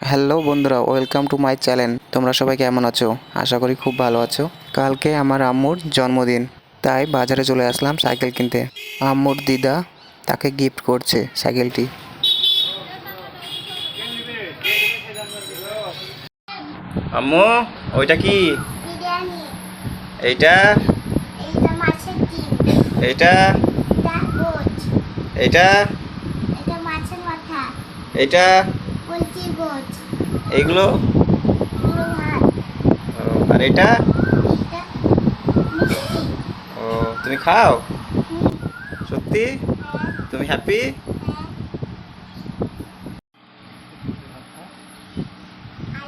Hello বন্ধুরা, welcome to my channel. তোমরা সবাই কেমন আছো? আশা করি খুব ভালো আছো। কালকে আমার আম্মুর জন্মদিন, তাই বাজারে চলে আসলাম সাইকেল কিনতে। আম্মুর দিদা তাকে গিফট করছে সাইকেলটি। আম্মু, ওইটা কি? বিরিয়ানি। এইটা এইটা মাছের ডিম। এইটা এটা গোছ। এইটা এটা মাছের মাথা। এইটা পোলট্রি গোছ। এইগুলো। এগুলো ভাত। ও, আর এটা? এটা মিষ্টি। ও, তুমি খাও? হুম, সত্যি? হ্যাঁ, তুমি হ্যাপি? হ্যাঁ। আর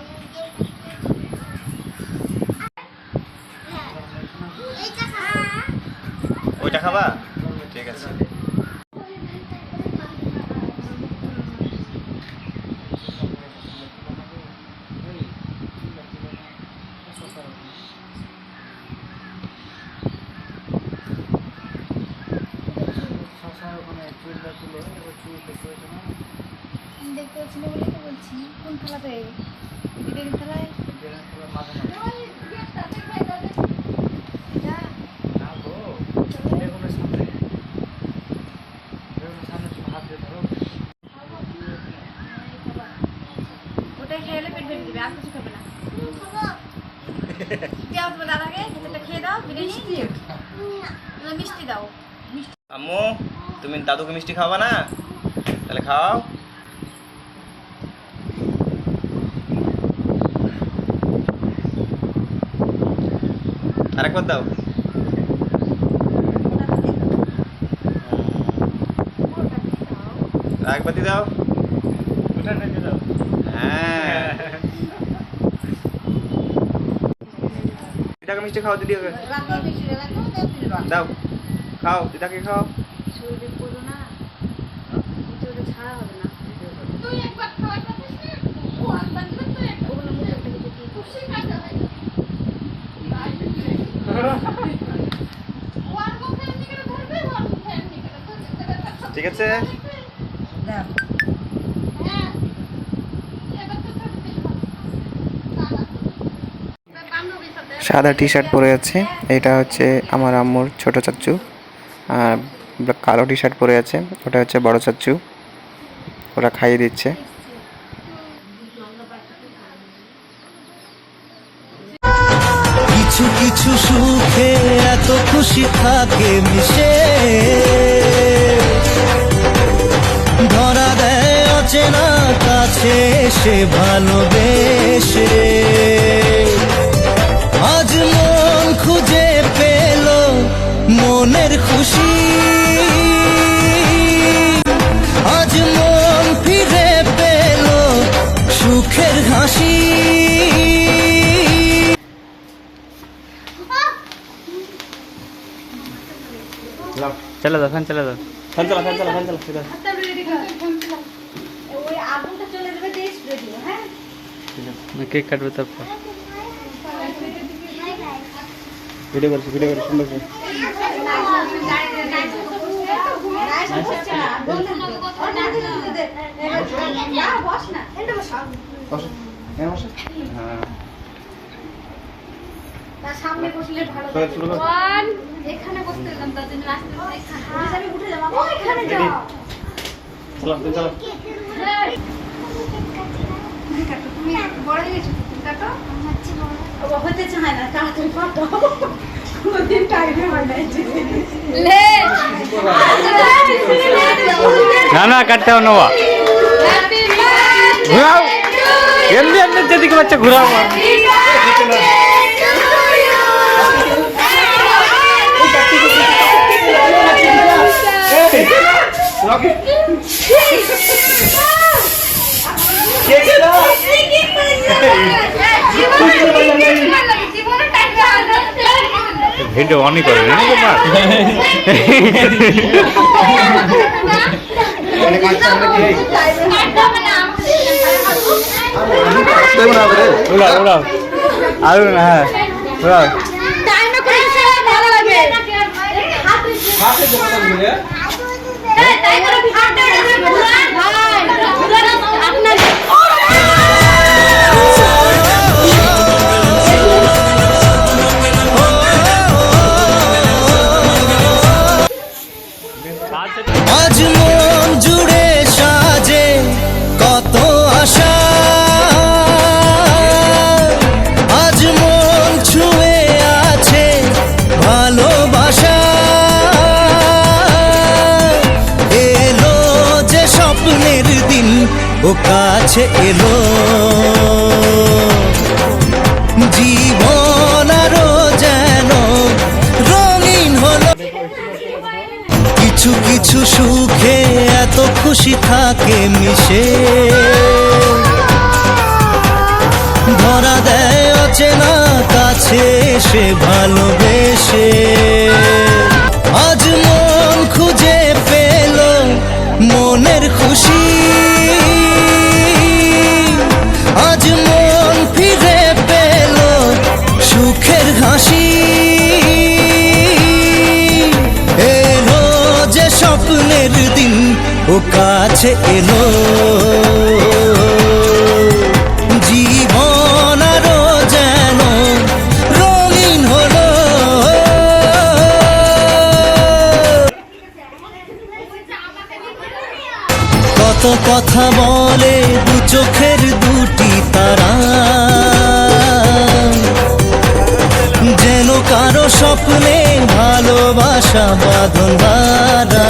এইটা খা। ওইটা খাবা? ঠিক আছে। দেখতে পাচ্ছি না বলে তো বলছি। কোন থালাতে? বিরিয়ানি থালায়? এটা? ওটা খেলে পেট ভরে দিবে, আর কিছু খাবে না। দাও তোমার দাদাকে, এটা খেয়ে দাও বিরিয়ানি। না, মিষ্টি দাও। আম্মু, তুমি দাদুকে মিষ্টি খাওয়াবা না? তাহলে খাও। আরেকবার দাও। আরেকবার দিয়ে দাও। হ্যাঁ, দিদাকে মিষ্টি খাও, দিদিকে দাও। খাও, দিদাকে খাও। শরীরে পড়ো না, ওটা ছাড়া হবে না। তুই একবার খাওয়াই পারিস না? ও একবার দিবে তো একবার। ওগুলো মুখে থেকে দেখি খুশি কাটা হয়। ওয়ান মুখে এমনি করে ধরবে, ওয়ান মুখে এমনি করে ধরবে। ঠিক আছে। হ্যাঁ। এবার তো ধরতে হবে। বান্ধবীর সাথে সাদা টি শার্ট পরে আছে, এটা হচ্ছে আমার আম্মুর ছোট চাচ্চু। আর কালো টি শার্ট পরে আছে, ওটা হচ্ছে বড় চাচ্চু। ওরা খাইয়ে দিচ্ছে। কিছু কিছু সুখে এত খুশি থাকে মিশে, ধরা দেয় অচেনা কাছে সে ভালোবেসে। আজ মন খুঁজে পেল মনের খুশি, আজ মন ফিরে পেল সুখের হাসি। চলে দাও, ফ্যান চলে দাও। ফ্যান চালা, ফ্যান চালা, ফ্যান চালা। ওই আগুনটা চলে যাবে, দিয়ে স্প্রে দিও। হ্যাঁ, কেক কাটবে তারপর। ভিডিও করছি, ভিডিও করে সুন্দর করে। বসো, হ্যাঁ বসো। হ্যাঁ, তার সামনে বসলে ভালো চলো, শুরু করো। এখানে বসতে দিলাম, তার জন্য আসতে আমি উঠে যাবো। ওইখানে যাও। চলো, তুমি চলো। তুমি বড় হয়ে গেছো, তুমি কাটো। হতে চায় না, তাড়াতাড়ি কাটো। কোনদিন টাইমে হয় না। না না, কাটতে হবে না। ঘুরাও, এমনি এমনি যেদিকে বাচ্চা ঘুরাও। ভিডিও অনই করে না আরো না। হ্যাঁ, আপনার ভালোবাসা আজ মন ছুঁয়ে আছে, ভালোবাসা এলো যে স্বপ্নের দিন ও কাছে এলো, জীবন আরো যেন রঙিন হলো। কিছু কিছু সুখে এত খুশি থাকে মিশে, ধরা দেয় অচেনা কাছে এসে ভালোবেসে। আজ মন খুঁজে পেল মনের খুশি, আজ মন ফিরে পেল সুখের হাসি। এলো যে স্বপ্নের দিন ও কাছে এলো, জীবন আরো যেন রঙিন হলো। কত কথা বলে দু চোখের দুটি তারা, যেন কারো স্বপ্নে ভালোবাসা বাঁধন হারা।